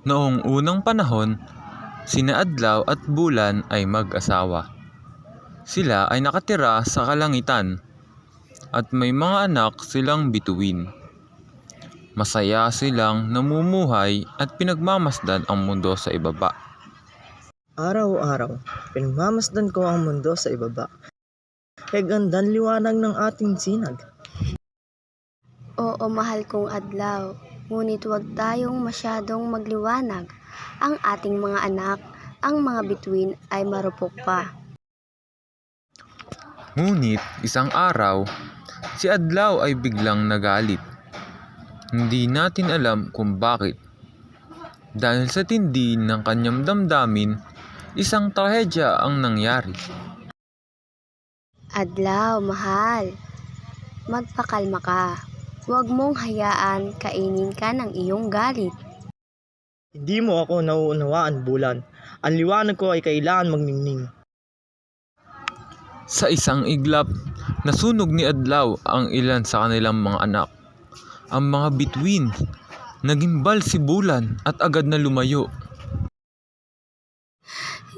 Noong unang panahon, sina Adlaw at Bulan ay mag-asawa. Sila ay nakatira sa kalangitan at may mga anak silang bituin. Masaya silang namumuhay at pinagmamasdan ang mundo sa ibaba. Araw-araw, pinagmamasdan ko ang mundo sa ibaba. Kay gandang liwanag ng ating sinag. Oo, mahal kong Adlaw, ngunit huwag tayong masyadong magliwanag. Ang ating mga anak, ang mga bituin ay marupok pa. Ngunit isang araw, si Adlaw ay biglang nagalit. Hindi natin alam kung bakit. Dahil sa tindi ng kanyang damdamin, isang trahedya ang nangyari. Adlaw, mahal, magpakalma ka. Huwag mong hayaan kainin ka ng iyong galit. Hindi mo ako nauunawaan, Bulan. Ang liwanag ko ay kailangan magningning. Sa isang iglap, nasunog ni Adlaw ang ilan sa kanilang mga anak. Ang mga bituin, nagimbal si Bulan at agad na lumayo.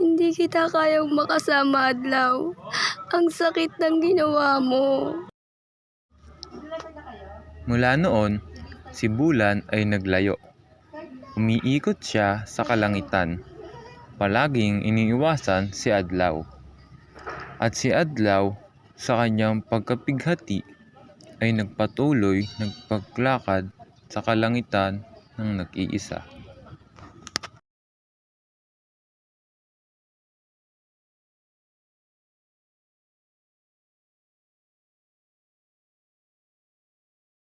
Hindi kita kayang makasama, Adlaw. Ang sakit ng ginawa mo. Mula noon, si Bulan ay naglayo. Umiikot siya sa kalangitan. Palaging iniiwasan si Adlaw. At si Adlaw, sa kanyang pagkapighati, ay nagpatuloy nagpaglakad sa kalangitan ng nag-iisa.